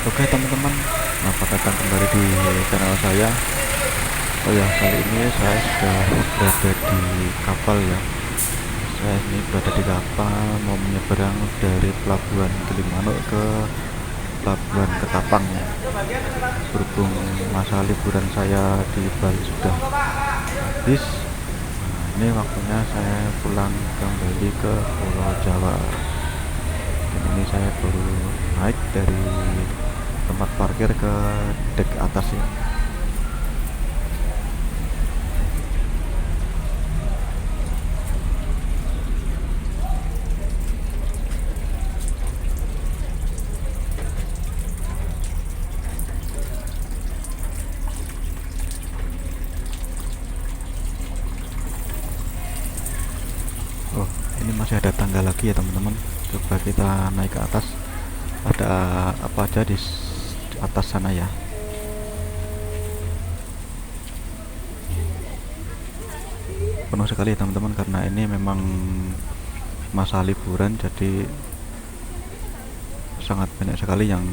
Oke teman-teman, selamat datang kembali di channel saya. Oh ya, kali ini saya sudah berada di kapal ya. Saya ini berada di kapal mau menyeberang dari pelabuhan Gilimanuk ke pelabuhan Ketapang ya. Berhubung masa liburan saya di Bali sudah habis, nah ini waktunya saya pulang kembali ke Pulau Jawa. Dan ini saya baru naik dari tempat parkir ke dek atas ya. Oh, ini masih ada tangga lagi ya teman-teman. Coba kita naik ke atas. Ada apa aja di atas sana ya? Penuh sekali ya teman-teman, karena ini memang masa liburan, jadi sangat banyak sekali yang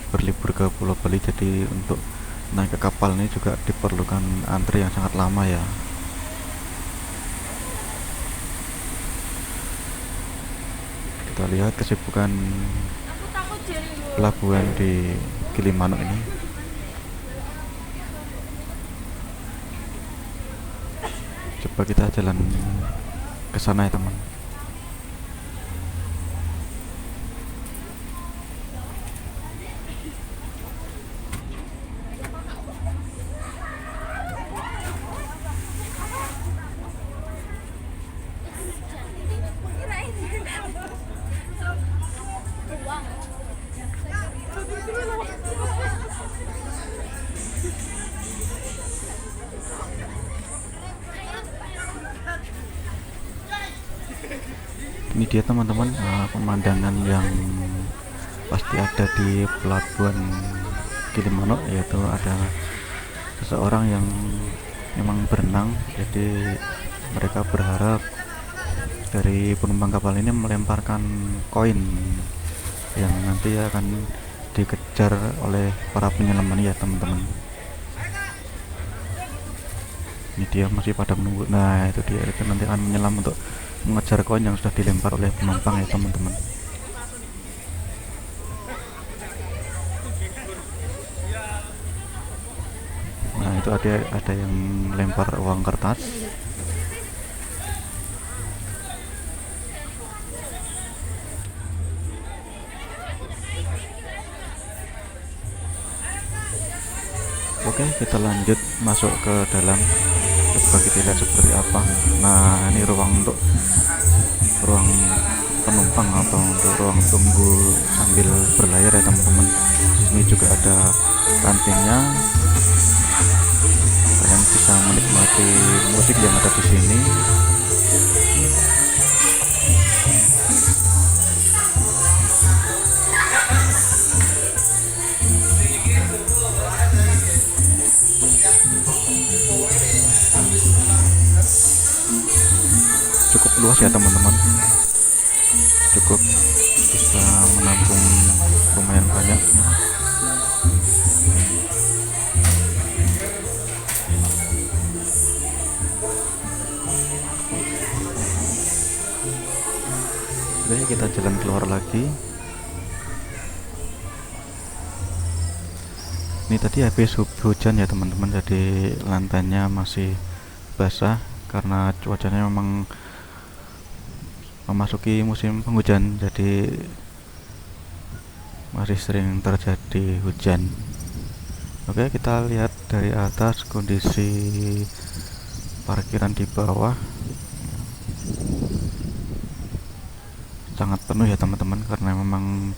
berlibur ke Pulau Bali. Jadi untuk naik ke kapal ini juga diperlukan antri yang sangat lama ya. Kita lihat kesibukan pelabuhan di Gilimanuk ini. Coba kita jalan ke sana ya teman. Ini dia teman-teman, pemandangan yang pasti ada di pelabuhan Gilimanuk, yaitu ada seseorang yang memang berenang. Jadi mereka berharap dari penumpang kapal ini melemparkan koin yang nanti akan dikejar oleh para penyelam ya teman-teman. Ini dia masih pada menunggu. Nah itu dia, itu nanti akan menyelam untuk mengejar koin yang sudah dilempar oleh penumpang ya teman-teman. Nah itu ada yang lempar uang kertas. Oke, kita lanjut masuk ke dalam. Coba kita lihat seperti apa. Nah ini ruang penumpang atau untuk ruang tunggu sambil berlayar ya teman-teman. Di sini juga ada kantinnya. Kalian bisa menikmati musik yang ada di sini. Cukup luas ya teman-teman. Cukup bisa menampung lumayan banyak. Oke, kita jalan keluar lagi. Ini tadi habis hujan ya teman-teman, jadi lantainya masih basah karena cuacanya memang memasuki musim penghujan, jadi masih sering terjadi hujan. Oke, kita lihat dari atas kondisi parkiran di bawah. Sangat penuh ya teman-teman, karena memang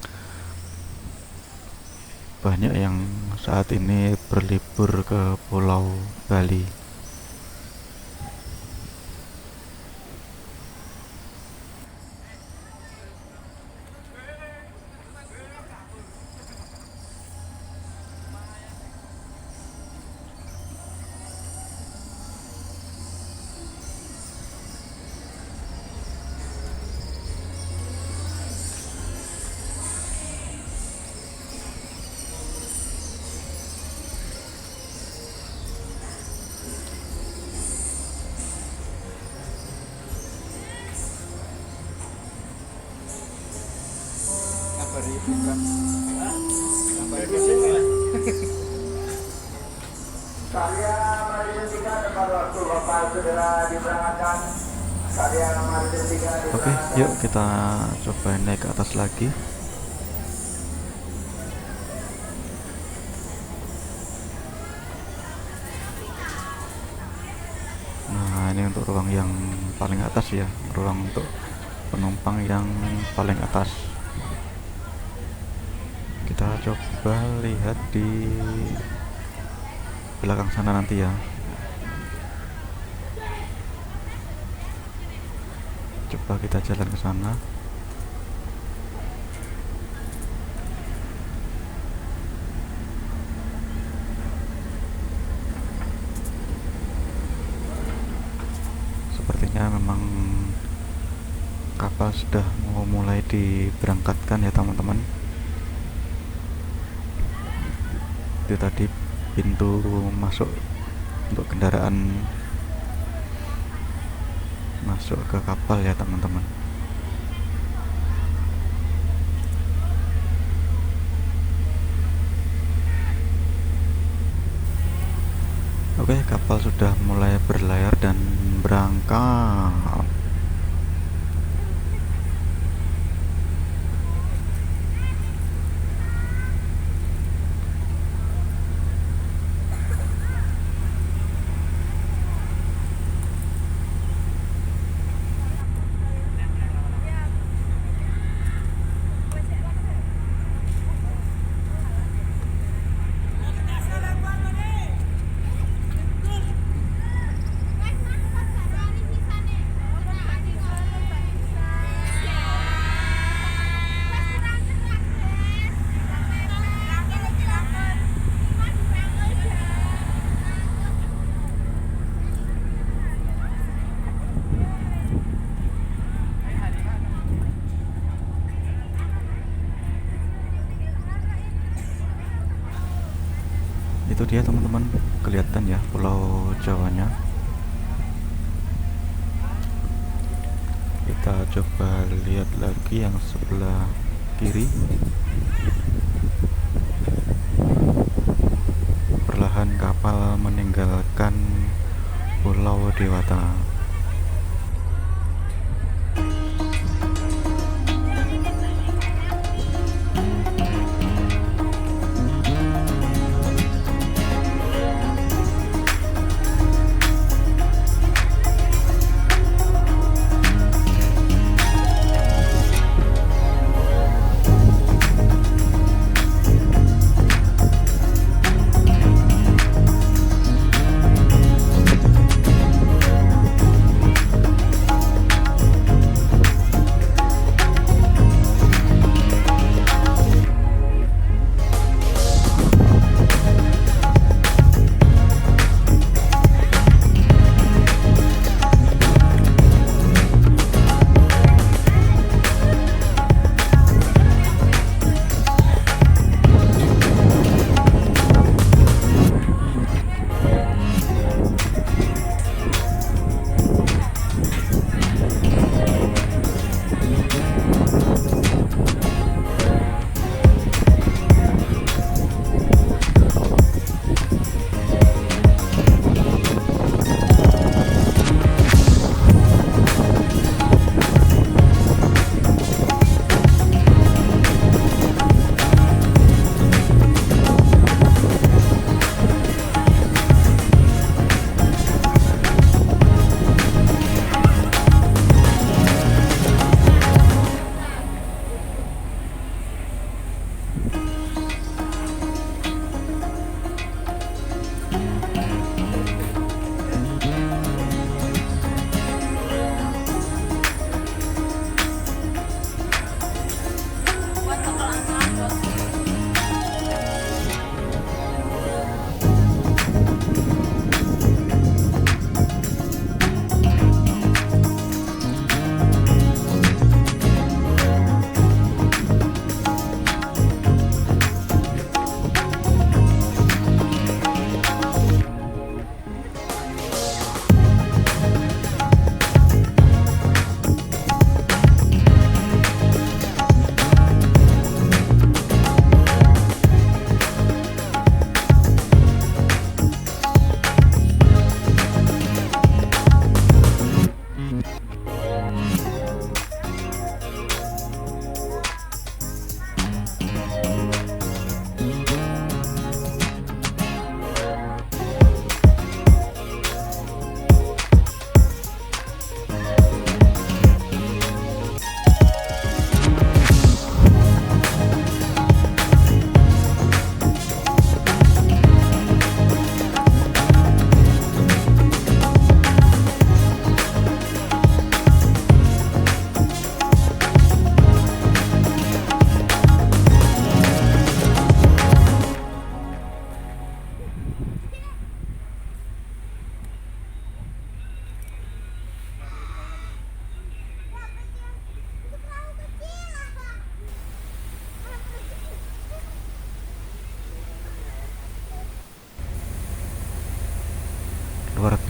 banyak yang saat ini berlibur ke Pulau Bali. Saya Marinir 3 tepat waktu Bapak segera diberangkatkan. Saya Marinir 3 Oke, yuk kita coba naik ke atas lagi. Nah, ini untuk ruang yang paling atas ya, ruang untuk penumpang yang paling atas. Kita coba lihat di belakang sana nanti ya. Coba kita jalan ke sana. Sepertinya memang kapal sudah mau mulai diberangkatkan ya teman-teman. Itu tadi pintu masuk untuk kendaraan masuk ke kapal ya teman-teman. Oke, kapal sudah mulai berlayar dan berangkat. Itu dia teman-teman, kelihatan ya Pulau Jawanya. Kita coba lihat lagi yang sebelah kiri. Perlahan kapal meninggalkan Pulau Dewata.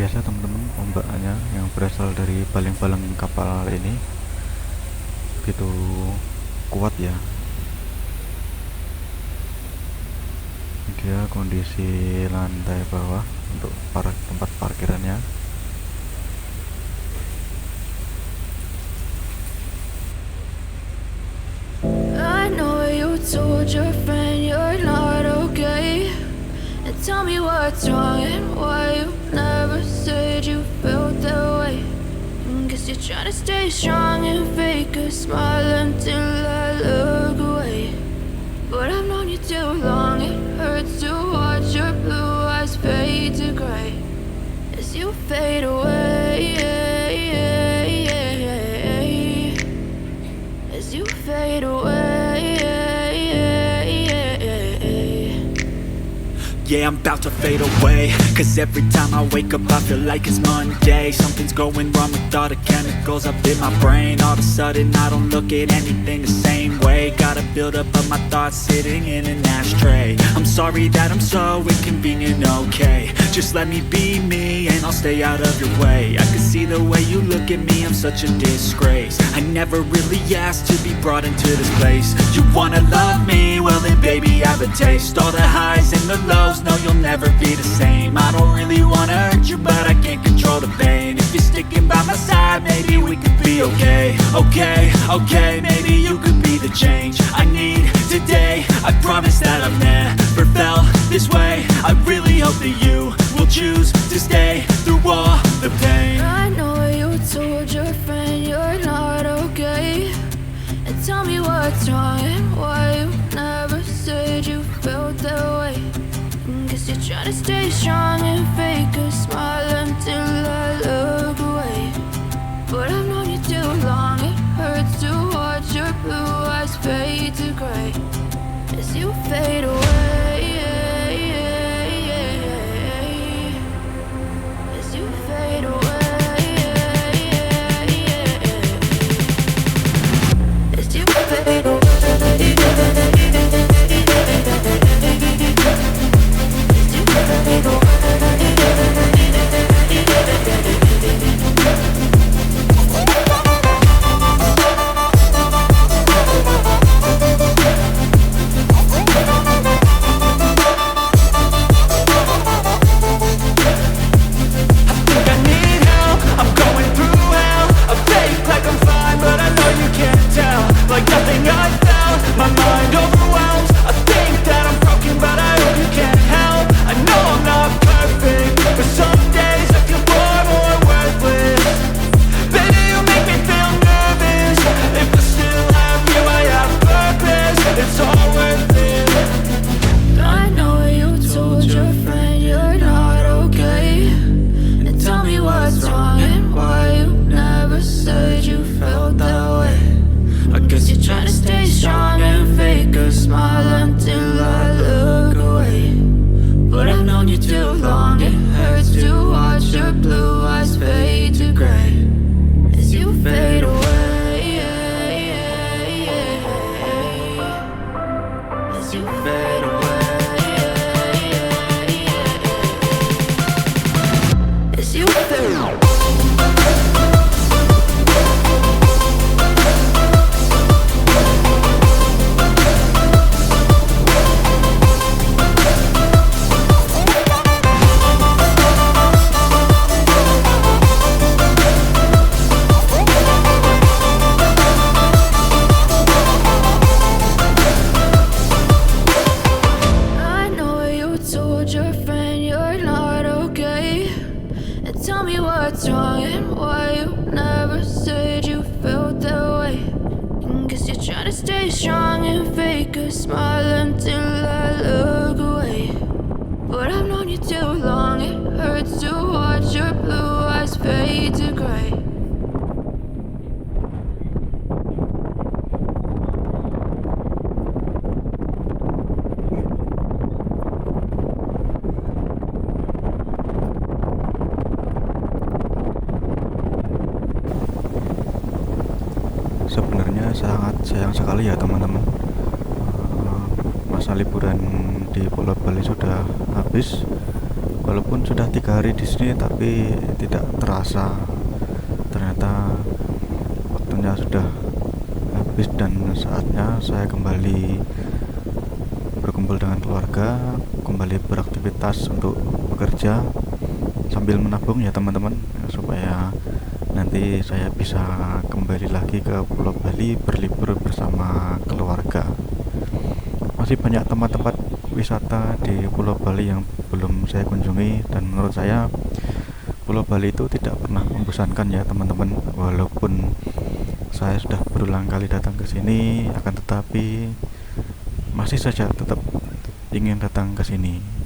biasa teman-teman, ombaknya yang berasal dari baling-baling kapal ini begitu kuat ya. Dia kondisi lantai bawah untuk tempat parkirannya. I know you told your friend you're not okay, and tell me what's wrong and why you never said you felt that way. Guess you're trying to stay strong and fake a smile until I look away. But I've known you too long, it hurts to watch your blue eyes fade to gray as you fade away, as you fade away. Yeah, I'm about to fade away, cause every time I wake up I feel like it's Monday. Something's going wrong with all the chemicals up in my brain. All of a sudden I don't look at anything the same way. Got a buildup of my thoughts sitting in an ashtray. I'm sorry that I'm so inconvenient, okay. Just let me be me and I'll stay out of your way. I can see the way you look at me, I'm such a disgrace. I never really asked to be brought into this place. You wanna love me? Well then baby have a taste. All the highs and the lows, no you'll never be the same. I don't really wanna hurt you but I can't control the pain. If you're sticking by my side maybe we could be okay. Okay, maybe you could be the change I need today. I promise that I've never felt this way. I really hope that you will choose to stay through all the pain. I know you told your friend you're not okay, and tell me what's wrong and why you never said you felt that way. Guess you're trying to stay strong and fake a smile until I look away. But I've known you too long, it hurts to watch your blue eyes fade to gray as you fade away, as you fade away, as you fade away. Sebenarnya sangat sayang sekali ya teman-teman, masa liburan di Pulau Bali sudah habis. Walaupun sudah 3 hari di sini, tapi tidak terasa. Ternyata waktunya sudah habis dan saatnya saya kembali berkumpul dengan keluarga, kembali beraktivitas untuk bekerja sambil menabung ya teman-teman, supaya nanti saya bisa kembali lagi ke Pulau Bali berlibur bersama keluarga. Masih banyak tempat-tempat wisata di Pulau Bali yang belum saya kunjungi, dan menurut saya Pulau Bali itu tidak pernah membosankan ya teman-teman. Walaupun saya sudah berulang kali datang ke sini, akan tetapi masih saja tetap ingin datang ke sini.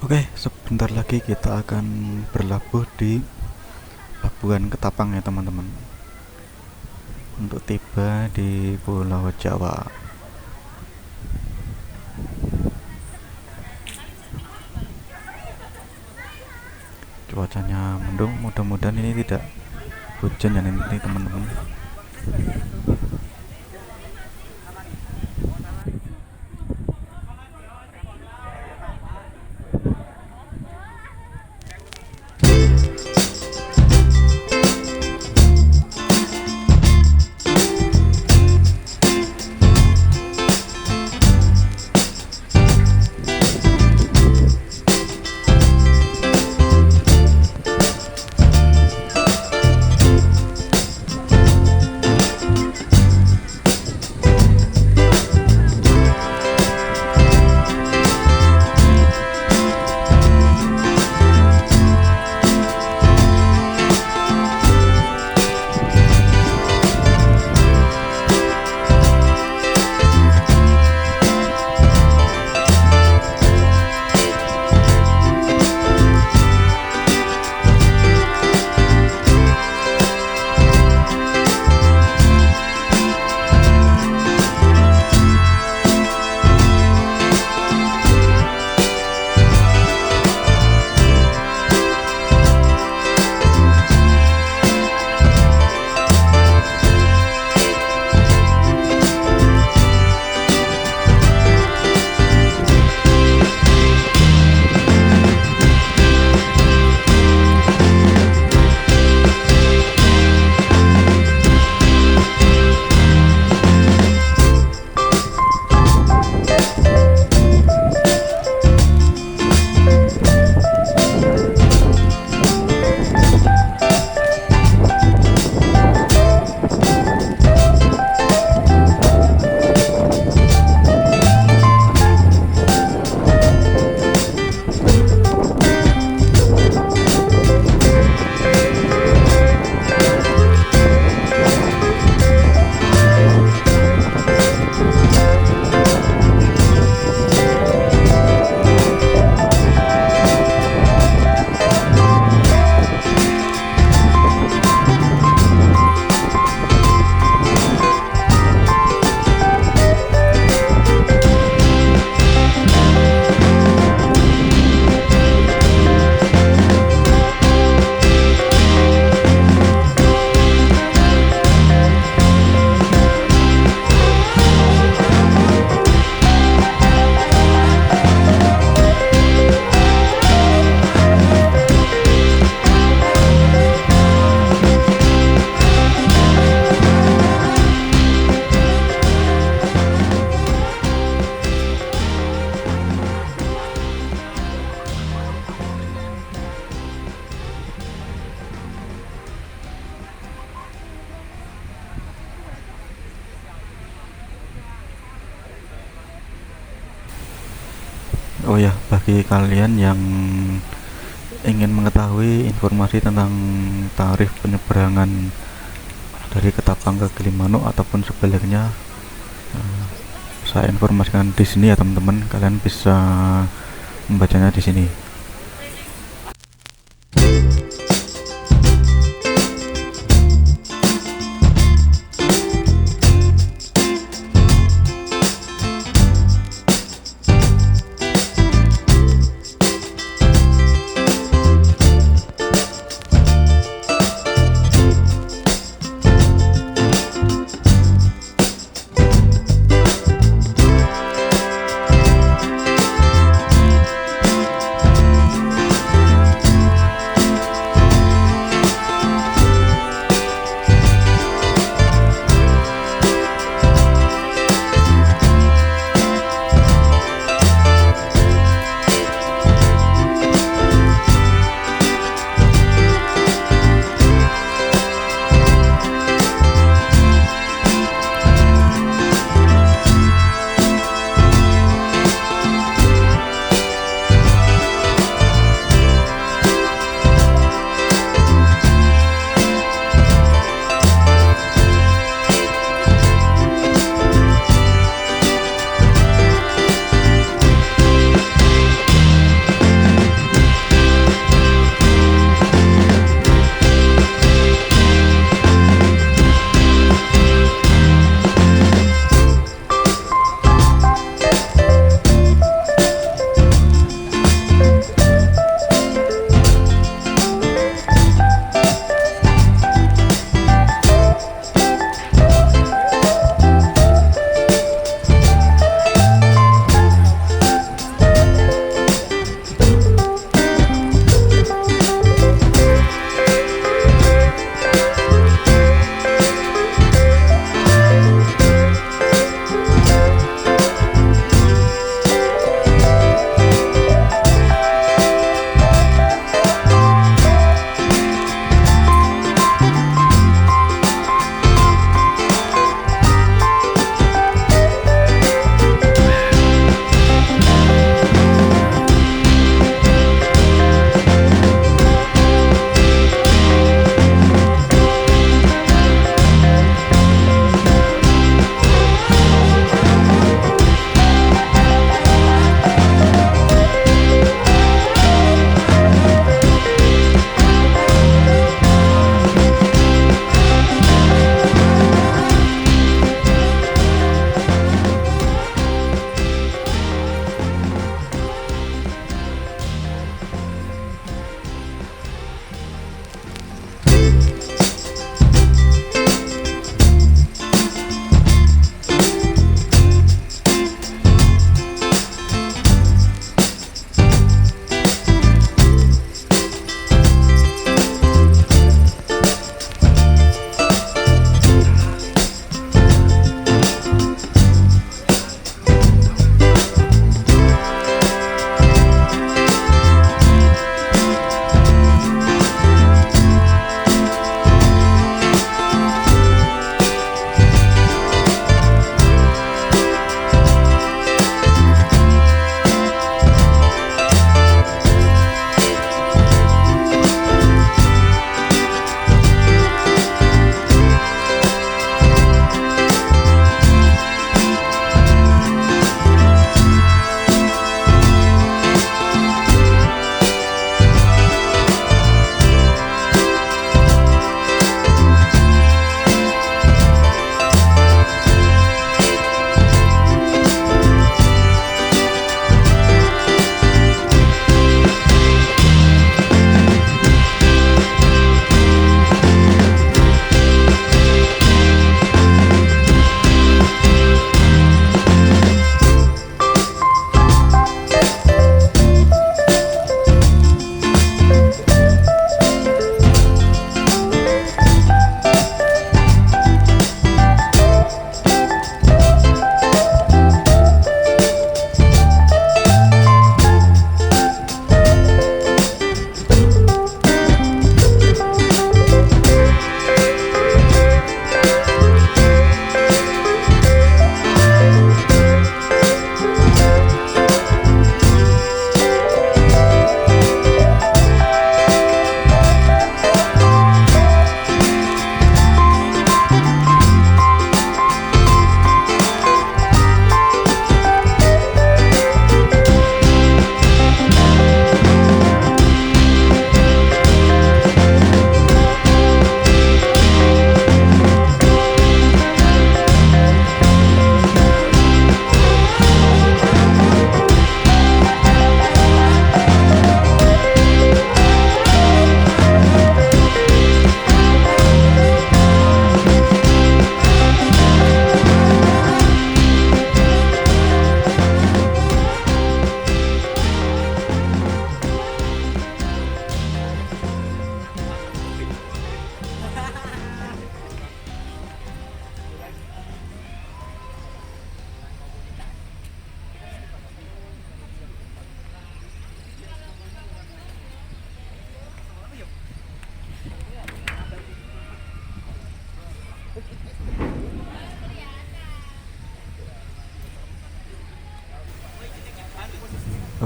Oke, sebentar lagi kita akan berlabuh di Pelabuhan Ketapang ya teman-teman, untuk tiba di Pulau Jawa. Cuacanya mendung, mudah-mudahan ini tidak hujan ya ini teman-teman. Oh ya, bagi kalian yang ingin mengetahui informasi tentang tarif penyeberangan dari Ketapang ke Gilimanuk ataupun sebaliknya, saya informasikan di sini ya teman-teman. Kalian bisa membacanya di sini.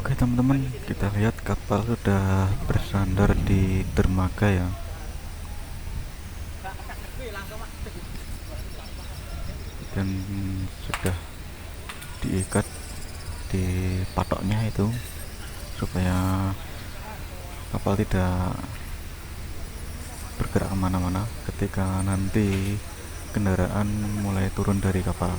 Oke teman-teman, kita lihat kapal sudah bersandar di dermaga ya. Dan sudah diikat di patoknya itu supaya kapal tidak bergerak kemana-mana ketika nanti kendaraan mulai turun dari kapal.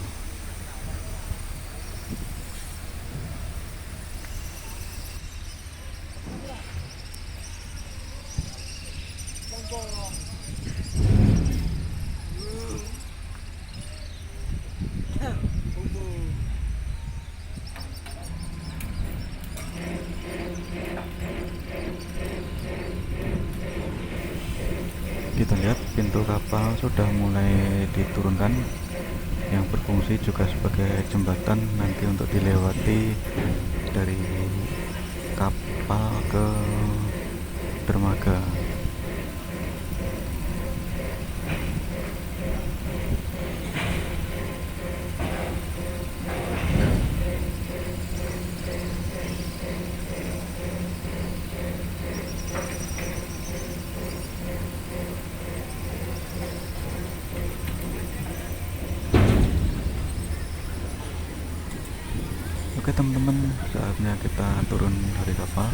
Kita lihat pintu kapal sudah mulai diturunkan, yang berfungsi juga sebagai jembatan nanti untuk dilewati dari kapal ke dermaga. Oke teman-teman, saatnya kita turun dari kapal.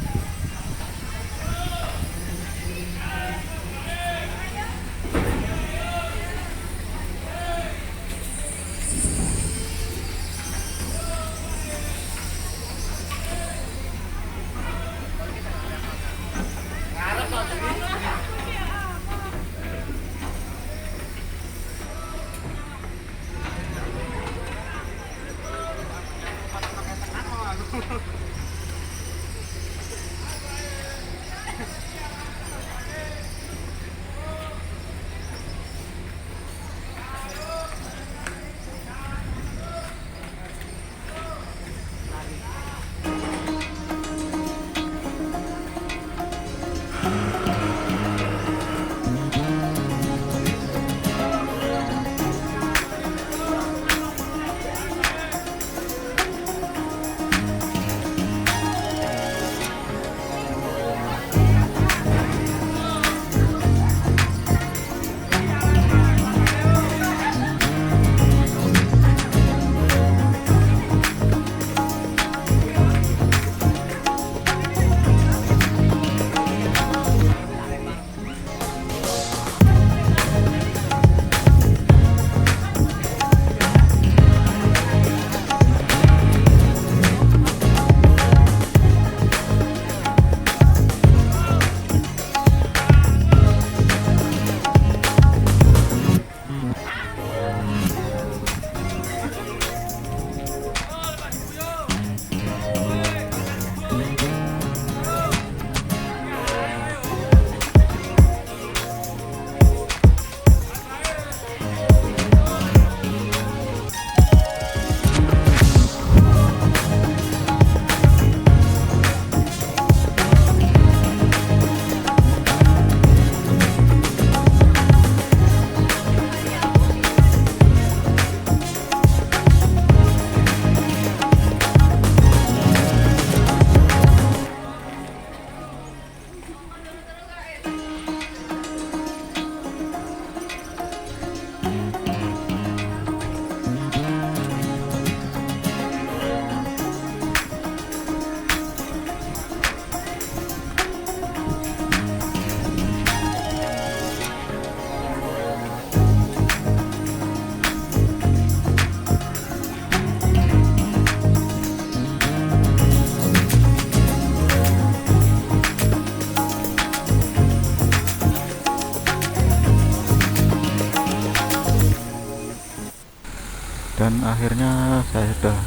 Dan akhirnya saya sudah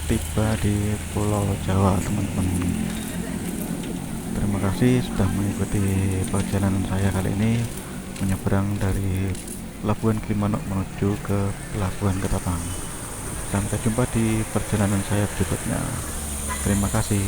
tiba di Pulau Jawa teman-teman. Terima kasih sudah mengikuti perjalanan saya kali ini menyeberang dari Pelabuhan Gilimanuk menuju ke Pelabuhan Ketapang. Sampai jumpa di perjalanan saya berikutnya. Terima kasih.